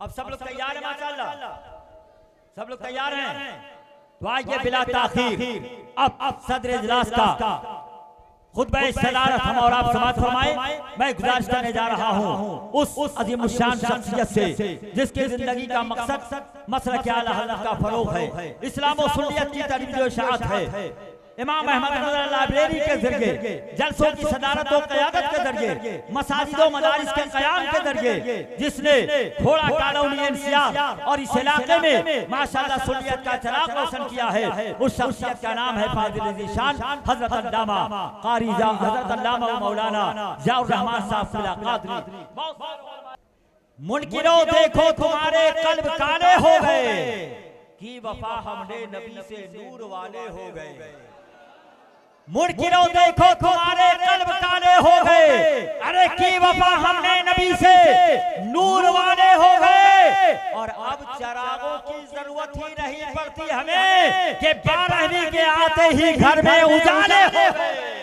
अब सब लोग तैयार हैं माशाअल्लाह, सब लोग तैयार हैं। तो आइए बिला ताखीर अब सदर इजलास का खुतबा सदारत हम और आप समाअत फरमाए। मैं गुजारिश करने जा रहा हूँ उस अजीमुशान शख्सियत से जिसकी जिंदगी का मकसद मसलक आला हज़रत का फरोग है, इस्लाम और सुन्नियत की तरबियत और इशाअत है। इमाम अहमद रज़ा लाइब्रेरी के जरिए, जलसों की सदारत और क़यादत के जरिए, मसाजिद और मदारिस के क़याम के जरिए जिसने थोड़ा कानूनी इंसियाफ और इस इलाके में माशाअल्लाह सुन्नियत का चिराग रोशन किया है, उस शख्सियत का नाम है फाज़िल ज़ीशान हज़रत अल्लामा क़ारी हज़रत अल्लामा मौलाना ज़ियाउर रहमान साहब क़ादरी। मुनकिरों देखो तुम्हारे कल्ब काले हो गए, की वफा हमने नबी से नूर वाले हो गए। मुनकिरों देखो तुम्हारे कल्ब काले हो गए, अरे की वफा हमने नबी से नूर वाले हो गए। और अब चरागों की जरूरत ही नहीं पड़ती हमें कि 12वीं के आते ही घर में उजाले हो गए,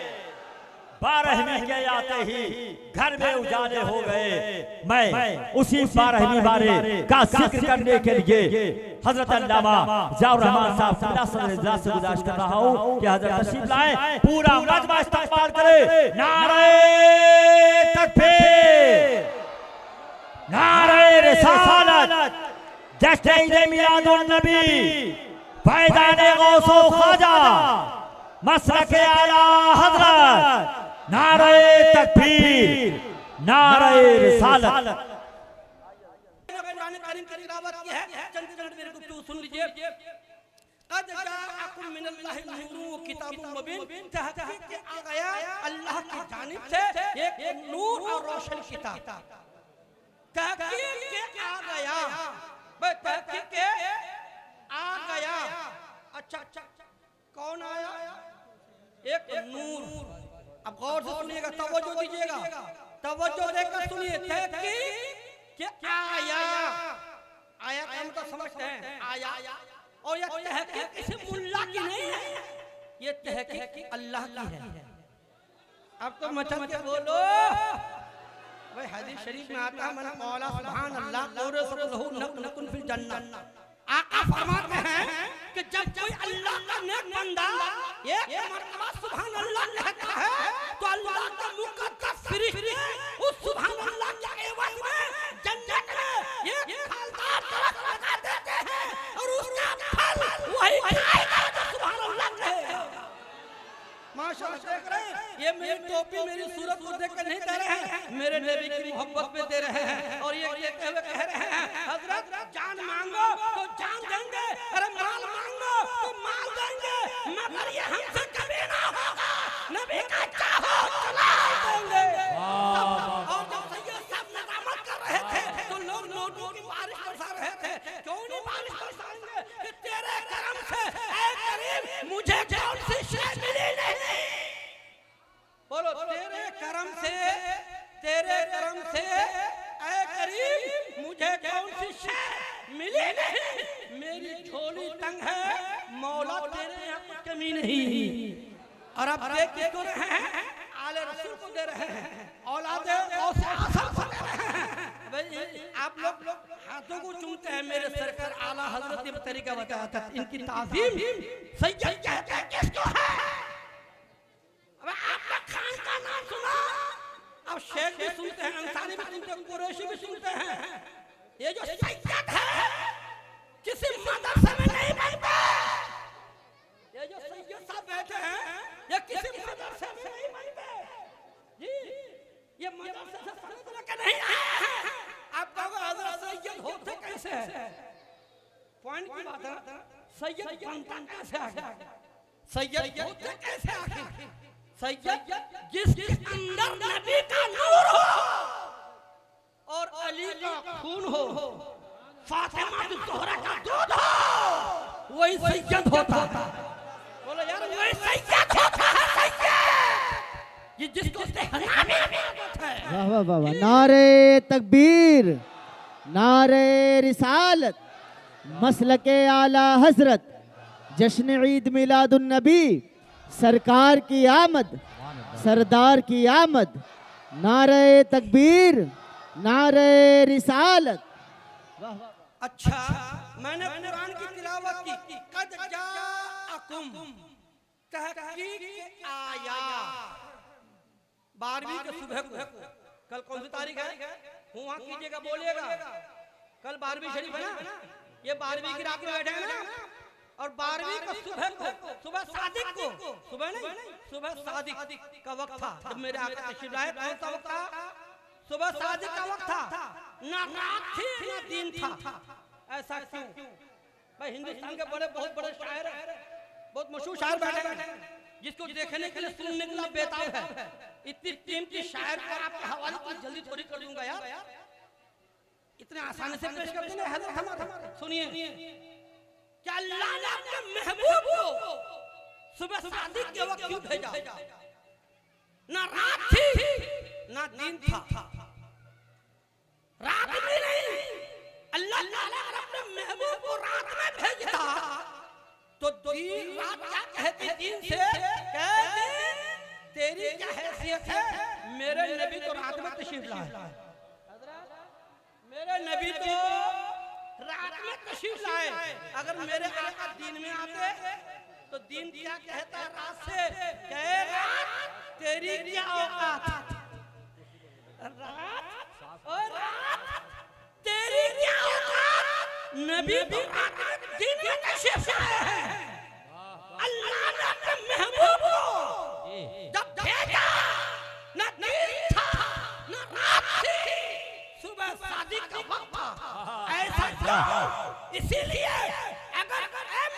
12वीं के आते ही घर में उजाले हो गए। मैं उसी 12वीं बारे का जिक्र करने के लिए हजरत अल्लामा ज़ियाउर रहमान साहब सदर इजलास से गुजारिश कर रहा हूँ कि हजरत तशरीफ लाएं, पूरा मजमा इस्तक़बाल करे। नारे तकबीर, नारे रिसालत, जश्न ईद मिलादुन नबी, फैज़ान गौसो ख्वाजा, मसलक आला हज़रत, नारे तकबीर, नारे रिसालत। कुरान की तिलावत की है, चंद मिनट मेरे गुफ्तगू सुन लीजिए। क़द जाअकुम मिनल्लाहि नूरुन व किताबुम मुबीन, तहक़ीक़ के आ गया अल्लाह की जानिब से एक नूर और रोशन किताब। तहक़ीक़ के आ गया, तहक़ीक़ के आ गया। अच्छा कौन आया? एक नूर। अब गौर से सुनिएगा, तवज्जो दीजिएगा, तवज्जो देकर सुनिए। तहक़ीक़ के आया, आया का मतलब समझते हैं, आया। और ये तहक़ीक़ किसी मुल्ला की नहीं है, ये तहक़ीक़ अल्लाह की है। अब तो मचल के बोलो भाई, हदीस शरीफ में आता है मन मौला सुभान अल्लाह कौरे सबलहु नकुन फिल जन्नत। आका फरमाते हैं कि जब कोई अल्लाह का नेक बंदा एक मर्तबा सुभान अल्लाह कहता है तो अल्लाह का मुक़द्दस फरिश्ते उस सुभान अल्लाह के एवज में जन्नत में एक फलदार दरख्त लगा देते हैं और उसका फल वही खाएगा जो सुभान अल्लाह कहेगा। माशाअल्लाह देख रहे हैं, ये मेरी टोपी मेरी सूरत को देख कर नहीं दे रहे हैं, मेरे नबी की मोहब्बत में दे रहे हैं। और ये कहते हुए कह रहे हैं हजरत जान मांगो तो जान देंगे, अरे माल मांगो तो माल देंगे, मगर ये हमसे कभी ना होगा, नबी का चाहो चला देंगे। और जब सैयद साहब नज़ामत कर रहे थे तो लोग नोटों की बारिश बरसा रहे थे। क्यों नहीं बारिश बरसाएंगे कि तेरे करम से ऐ करीम मुझे कौन सी शय मिली नहीं। बोलो तेरे करम से, तेरे करम से ऐ करीम मुझे कौन सी शय मिली नहीं। मेरी झोली तंग है मौला, तेरे यहाँ कुछ कमी नहीं। और अब देख किसको रहे हैं? आले रसूल को दे रहे हैं, औलादे गौस आज़म को दे रहे हैं। भाई आप लोग हाथों को चूमते हैं, मेरे सरकार आला हजरत ने तरीका बताया था, इनकी ताज़ीम सैयद कहते हैं किसको है। अब आपने खान का नाम सुना, अब शेख भी सुनते हैं, अंसारी भी सुनते हैं, कुरैशी भी सुनते हैं। ये जो सैयद है किसी मदरसे में नहीं बनते, ये जो सैयद साहब बैठे हैं ये किसी मदरसे में नहीं बनते जी, ये मदरसे से सनद लेकर नहीं आए हैं। आप कहोगे हजरत सैयद होते कैसे हैं? पॉइंट की बात है, सैयद बनता कैसे आखिर, सैयद होते कैसे आखिर? सैयद जिसके अंदर नबी का नूर हो और अली का खून हो, फातिमा ज़हरा का दूध हो, वही सैयद होता है। बोलो यार वही सैयद होता है, सैयद ये जिसको सहनामी इबादत है। वाह वाह वाह वाह, नारे तकबीर, नारे रिसालत, मसलके आला हजरत, जश्न ईद मिलादुन नबी, सरकार की आमद, सरदार की आमद, नारे तकबीर, नारे रिसालत, अच्छा, मैंने कुरान की तिलावत की, कद जाअकुम तहकीक आया। 12वीं के सुबह को, कल कौन सी तारीख है? हुआ कीजिएगा, बोलिएगा। कल 12वीं शरीफ है ना, ये 12वीं की रात में बैठे हैं ना, और 12वीं को सुबह को, सुबह सादिक को, सुबह नहीं, सुबह सादिक का वक्त था जब मेरे आका तशरीफ लाए। कौन सा वक्त था? सुबह सादिक का वक्त था, ना रात थी ना दिन था। ऐसा क्यों? भाई हिंदुस्तान के बड़े बहुत बड़े शायर, बहुत मशहूर शायर बैठे हैं, जिसको देखने के लिए सुनने के लिए बेताब है। इतनी कीमती शायर को आपके हवाले पर जल्दी थोड़ी कर दूंगा यार, इतने आसानी से पेश कर देंगे हजरत हमारे। सुनिए, क्या अल्लाह ने अपने महबूब को सुबह सादिक के वक्त क्यों भेजा? ना रात थी ना दिन था, रात में नहीं। अल्लाह ताला अगर अपने महबूब को रात में भेजता तो दिन रात क्या कहती दिन से? कहती तेरी क्या हैसियत है? मेरे नबी तो रात में तशरीफ लाए, मेरे नबी तो रात में तशरीफ लाए। अगर मेरे आका दिन में आते तो दिन क्या कहता रात से? कहे रात तेरी क्या औकात, रात और रात तेरी क्या औकात। नबी तो रात में दिन में तशरीफ लाए हैं। अल्लाह ने अपने महबूब को जब भेजा, ना दिन था ना रात थी, सुबह सादिक का वक्त था। ऐसा क्यों? इसीलिए अगर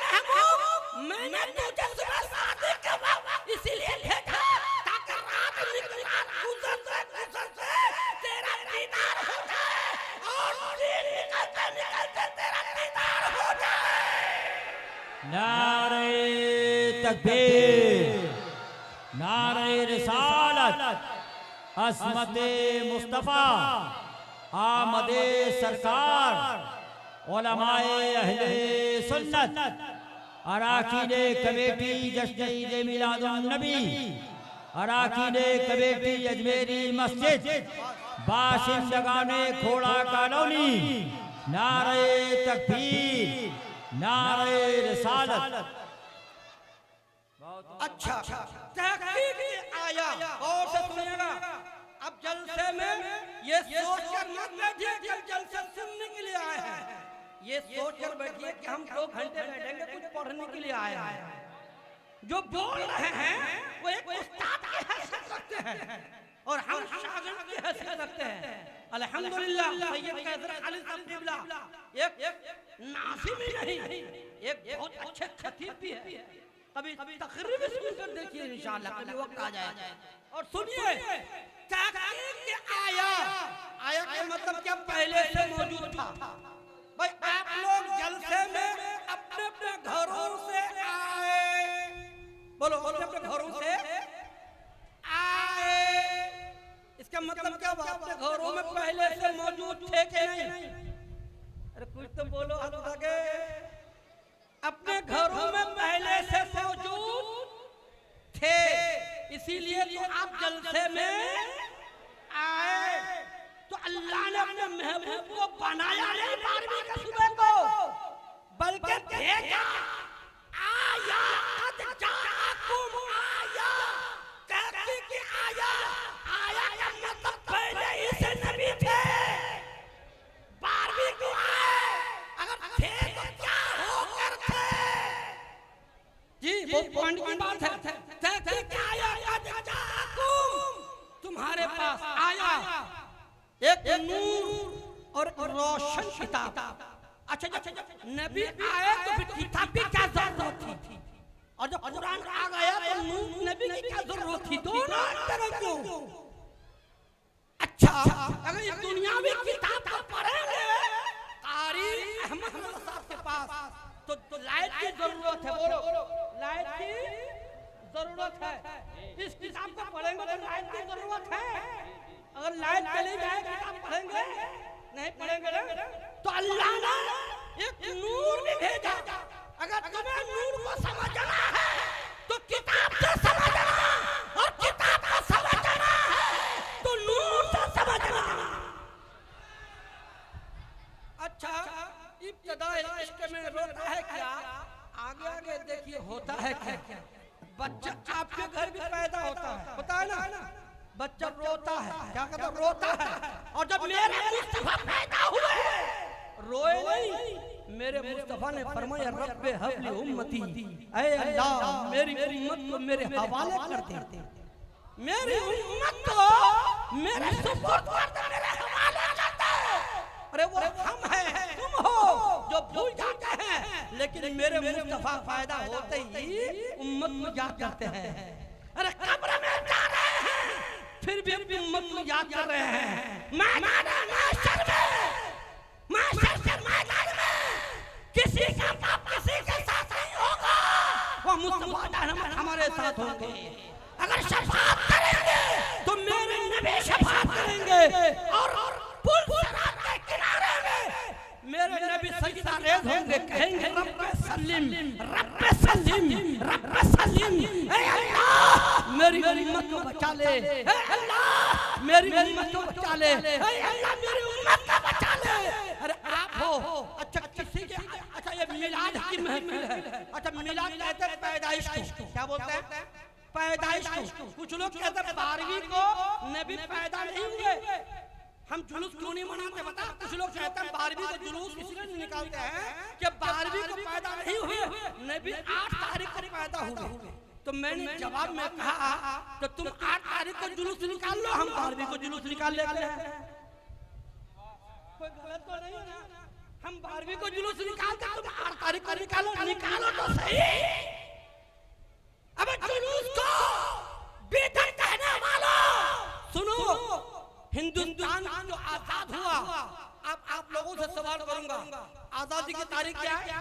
महबूब मैंने तुझे सुबह सादिक का वक्त इसीलिए भेजा ताकि रात गुजरते तेरा दीदार हो जाए और दिन निकलते तेरा दीदार हो जाए। नारे तकबीर, नारे रिसालत, असमते मुस्तफा, आमदे सरकार, उलमाए अहले सुन्नत, अराकीने कमेटी जश्न ईद मिलादुन नबी, अराकीने कमेटी अजमेरी मस्जिद, बाशिंदगाने खोड़ा कॉलोनी, नारे तकबीर, नारे रिसालत। अच्छा, तहकीक आया, और से सुनिएगा। अब जलसे में ये सोच कर मत बैठिए कि हम जलसा सुनने के लिए आए हैं। ये सोच कर बैठिए कि हम 2 घंटे बैठेंगे कुछ पढ़ने के लिए आए हैं। जो बोल रहे हैं वो एक उस्ताद की हैसियत रखते हैं और हम शागिर्द की हैसियत रखते हैं। अल्हम्दुलिल्लाह, सैयद कैसर अली साहब क़िबला एक नाज़िम ही नहीं, एक बहुत अच्छे खतीब भी है। कभी तकरीर भी सुनकर देखिए इंशाअल्लाह, कभी वक्त आ जाए। और सुनिए, तहकीक आया, आया का मतलब क्या? पहले से मौजूद था। भाई आप लोग जलसे में अपने अपने घरों से आए, बोलो अपने अपने घरों से आए, इसका मतलब क्या? अपने घरों में पहले से मौजूद थे कि नहीं? अरे कुछ तो बोलो अल्लाह के। अपने घरों में पहले से मौजूद थे, इसीलिए तो आप जलसे में आए। तो अल्लाह ने अपने महबूब को बनाया नहीं 12वीं के सुबह को, बल्कि भेजा। आया, कद जाअकुम आया, तहकीक आया। आया का मतलब पहले ही से नबी थे, 12वीं को आए। अगर थे तो क्या होकर थे? जी वो पॉइंट की बात है। तहकीक आया, कद जाअकुम, तुम्हारे पास आया एक नूर और रोशन किताब। अच्छा, जब नबी आए तो फिर किताब की क्या जरूरत थी? और जब कुरान आ गया तो नूर नबी की क्या जरूरत थी? दोनों तरफ को। अच्छा, अगर ये दुनियावी किताब को पढ़ेंगे कारी अहमद रजा साहब के पास तो लाइट की जरूरत है। बोलो, लाइट की जरूरत है। इस किताब को पढ़ेंगे तो लाइट की जरूरत है। अगर लाइट चली जाए किताब पढ़ेंगे नहीं पढ़ेंगे ना, तो अल्लाह ने एक नूर भी भेजा। अगर तुम्हें नूर को समझना है तो किताब से समझना, और किताब को समझना है तो नूर से समझना। अच्छा, इब्तिदा इश्क में रोता है क्या, आगे आगे देखिए होता है क्या। बच्चा आपके घर भी पैदा होता है ना, बच्चा रोता है, क्या कहता है, रोता है। और जब मेरे मुस्तफा पैदा हुए रोए नहीं, मेरे मुस्तफा ने फरमाया रब्बे हबली उम्मती, ऐ अल्लाह मेरी उम्मत को मेरे हवाले कर दे, मेरी उम्मत को मेरे सुपुर्द कर दे, मेरे हवाले कर दे। अरे वो हम हैं, तुम हो जो भूल जाते हैं, लेकिन मेरे मुस्तफा पैदा होते ही उम्मत को याद करते हैं। अरे कब्र में जा रहे हैं फिर भी उम्मत को याद कर रहे हैं। मैदान में किसी का बाप किसी के साथ नहीं होगा, वो मुस्तफा हमारे साथ होंगे। अगर शफाअत करेंगे तो मेरे नबी शफाअत करेंगे, और पुल सिरात के किनारे में मेरे नबी सजदा रेज़ होंगे, कहेंगे रब्बे सल्लिम रब्बे सल्लिम रब्बे सल्लिम, ऐ अल्लाह मेरी उम्मत को बचा ले, ऐ अल्लाह मेरी उम्मत को बचा ले, ऐ अल्लाह मेरी उम्मत को बचा ले। अरे आप हो, अच्छा किसी के, अच्छा ये मिलाद की महफिल है, अच्छा मिलाद कहते हैं पैदाइश को, क्या बोलते हैं, पैदाइश को। कुछ लोग कहते हैं 12वीं को नबी पैदा नहीं हुए, हम जुलूस क्यों नहीं मनाते बता। कुछ लोग कहते हैं 12वीं को जुलूस इसलिए नहीं निकालते हैं कि 12वीं को पैदा नहीं हुए, नबी 8 तारीख को पैदा हुए। तो मैंने जवाब में कहा तो तुम 8 तारीख को जुलूस निकाल लो, हम 12वीं को जुलूस निकाल लेते हैं। कोई गलत तो नहीं है ना, हम 12वीं को जुलूस निकालते, तुम 8 तारीख को निकालो, निकालो तो सही। अब जुलूस को बेदर कहने वालों सुनो, हिंदुस्तान जो आजाद हुआ, अब आप लोगों से सवाल करूंगा, आजादी की तारीख क्या है,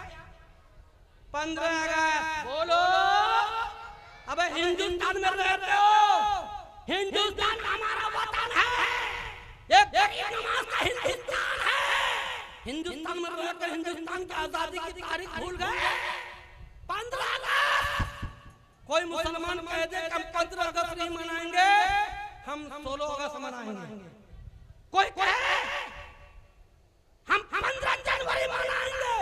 15 अगस्त बोलो। अबे हिंदुस्तान में रहते हो, हिंदुस्तान हमारा वतन है, एक नमाज का हिंदुस्तान है। हिंदुस्तान में रहकर हिंदुस्तान की आजादी की तारीख भूल गए, 15 अगस्त। कोई मुसलमान कह दे कि हम 15 अगस्त नहीं मनाएंगे, हम 16 अगस्त मनाएंगे। कोई कहे हम 15 जनवरी मनाएंगे,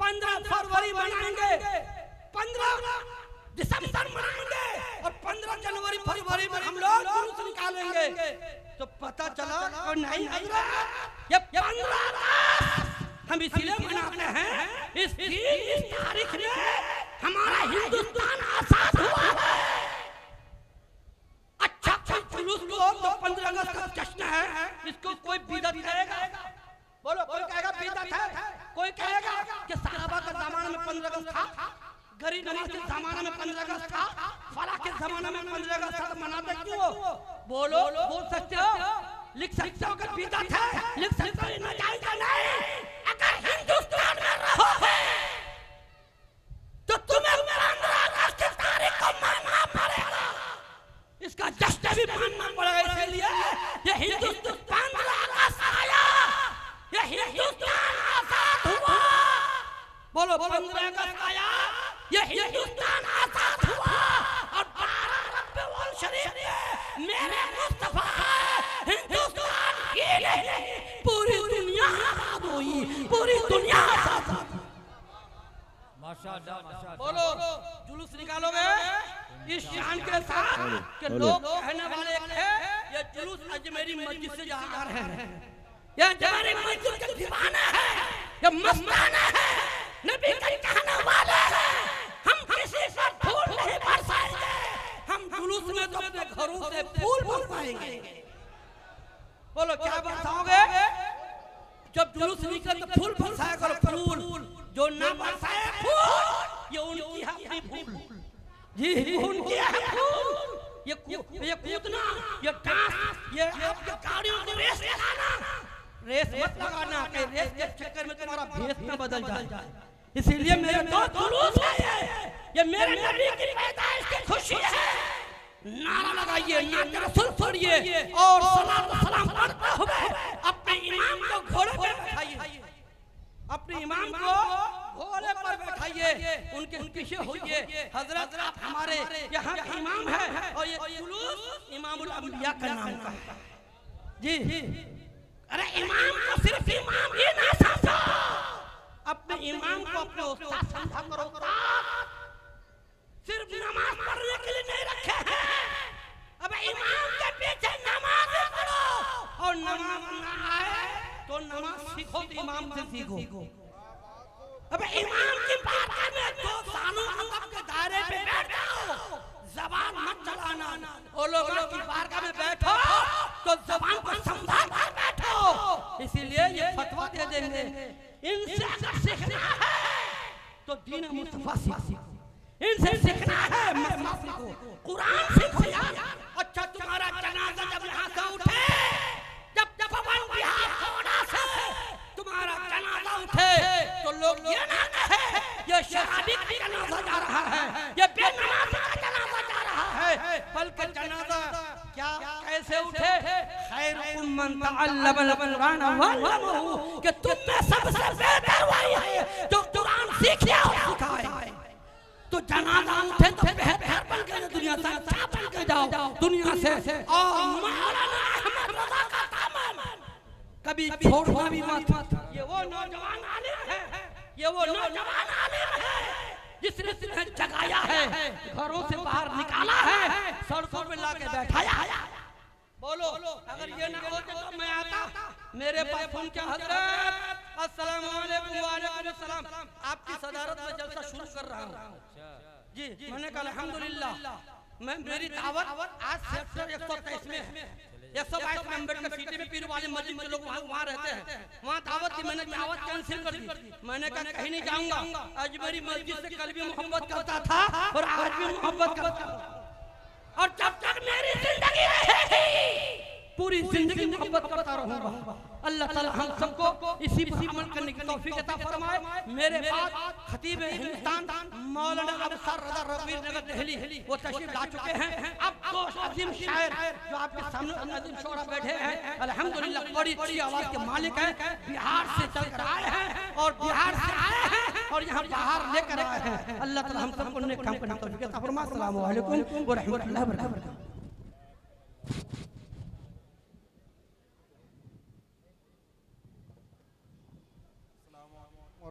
15 फरवरी मनाएंगे, 15 दिसंबर मनाएंगे, और 15 जनवरी फरवरी में हम लोग जुलूस निकालेंगे। तो पता चला नहीं हजरत, ये 15 अगस्त हम इसलिए मनाते हैं, इस तारीख में हमारा हिंदुस्तान आजाद हुआ है। अच्छा जुलूस लो तो 15 अगस्त का जश्न है, इसको कोई बिदअत कहेगा, बोलो कोई कहेगा बिदअत है, कोई कहेगा कि सहाबा के जमाने में 15 अगस्त था, गरीब नवाज के जमाने में 15 अगस्त था, फला के जमाने में 15 अगस्त था, मनाते क्यों? बोलो, बोल सकते हो, लिख सकते हो कि बिदअत है, लिख सकते हो नाजायज नहीं। अगर हिंदुस्तान में रहोगे तो तुम्हें 15 अगस्त की तारीख को मानना पड़ेगा, इसका जश्न भी मानना पड़ेगा। इसलिए ये हिंदुस्तान 15 अगस्त आया, ये हिंदुस्तान आजाद हुआ। बोलो 15 अगस्त आया, ये हिंदुस्तान आजाद हुआ, और 12 रबीउल शरीफ मेरे मुस्तफा हिंदुस्तान की नहीं, पूरी दुनिया आजाद हुई, पूरी दुनिया आजाद। माशाअल्लाह माशाअल्लाह। बोलो जुलूस निकालोगे इस शान के साथ कि लोग कहने वाले थे ये जुलूस अजमेरी मस्जिद से जा रहे हैं, ये अजमेरी मस्जिद के दीवाने हैं, ये मस्ताना है, नबी के कहने वाले हैं। हम किसी पर फूल नहीं बरसाएंगे, हम जुलूस में तो अपने घरों से फूल बरसाएंगे। बोलो क्या बरसाओगे? जब जुलूस निकले तो फूल बरसाया करो, फूल जो ना बरसाए फूल, ये उनकी अपनी फूल, जी उनकी है फूल। ये कूदना, ये डांस, ये आपके गाड़ियों की रेस लगाना, रेस मत लगाना कि रेस के चक्कर में तुम्हारा भेष न बदल जाए। इसीलिए मेरे दो जुलूस है, ये मेरे नबी की पैदाइश की खुशी है। नारा लगाइए, नात रसूल पढ़िए, और सलात व सलाम पढ़ते हुए अपने इमाम को घोड़े पर बैठाइए, अपने इमाम को घोड़े पर बैठाइए, उनके पीछे होइए। हजरत आप हमारे यहाँ के इमाम है, और ये जुलूस इमामुल अंबिया का नाम का है। जी अरे इमाम को सिर्फ इमाम ही ना समझो, हक और औकात सिर्फ नमाज पढ़ने के लिए नहीं रखे हैं। अब इमाम के पीछे नमाज पढ़ो और नमाज ना आए तो नमाज सीखो तो इमाम से सीखो। अब इमाम की बारगाह में दो सानों अदब के दायरे पे बैठ जाओ, ज़बान मत चलाना। उलमा की बारगाह में बैठो तो ज़बान को संभाल कर बैठो। इसीलिए ये फतवा दे देंगे, इनसे अगर सीखना है तो दीन मुस्तफा सीखो, इनसे सीखना है मसला सीखो, कुरान सीखो यार। अच्छा तुम्हारा जनाजा जब यहाँ से उठे, जब पवन बिहार थोड़ा से तुम्हारा जनाजा उठे तो लोग ये ना कहे ये शराबी का जनाजा जा रहा है, ये बेनमाजी का जनाजा जा रहा है, बल्कि जनाजा क्या कैसे उठे, खैरुकुम मन तअल्लमल कुरान वअल्लमहु, कि तुम में सबसे बेहतर वही है जो कुरान सीखे और सिखाए। तो जनाजा उठे तो बेहतर बन के दुनिया से अच्छा बन के जाओ दुनिया से। और मौलाना अहमद रजा का दामन कभी छोड़ना भी मत। ये वो नौजवान आलिम है, ये वो नौजवान आलिम है जिसने तुम्हें जगाया है, घरों से बाहर निकाला है, सड़कों पे लाके बैठाया है। बोलो अगर ये ना होते तो मैं आता मेरे पास फोन क्या हजरत अस्सलाम वालेकुम वालेकुम सलाम, आपकी सदारत में जलसा शुरू कर रहा हूँ जी। मैंने कहा अल्हम्दुलिल्लाह, मैं मेरी दावत आज सेक्टर 123 में है, 122 में अम्बेडकर सिटी में पीर वाले मस्जिद में लोग वहाँ रहते हैं, वहाँ दावत थी, मैंने दावत कैंसिल कर दी। मैंने कहा कहीं नहीं जाऊंगा, अजमेरी मस्जिद से कल भी मोहब्बत करता था और आज भी मोहब्बत करता हूँ, और जब तक मेरी जिंदगी रहेगी पूरी जिंदगी मोहब्बत करता रहूंगा। अल्लाह ताला हम सबको इसी पर अमल करने की तौफीक अता फरमाए। मेरे बाद खतीब हिंदुस्तान मौलाना अबसर रज़ा रबीर नगर दिल्ली वो तशरीफ ला चुके हैं। अब दो अजीम शायर जो आपके सामने अजीम शोरा बैठे हैं, अल्हम्दुलिल्लाह बड़ी अच्छी आवाज के मालिक हैं, बिहार से चलकर आए हैं और बिहार से आए हैं और यहाँ बाहर लेकर आए हैं। अल्लाह ताला हम सबको नेक काम करने की तौफीक अता फरमाए। अस्सलामु अलैकुम व रहमतुल्लाहि व बरकातहू।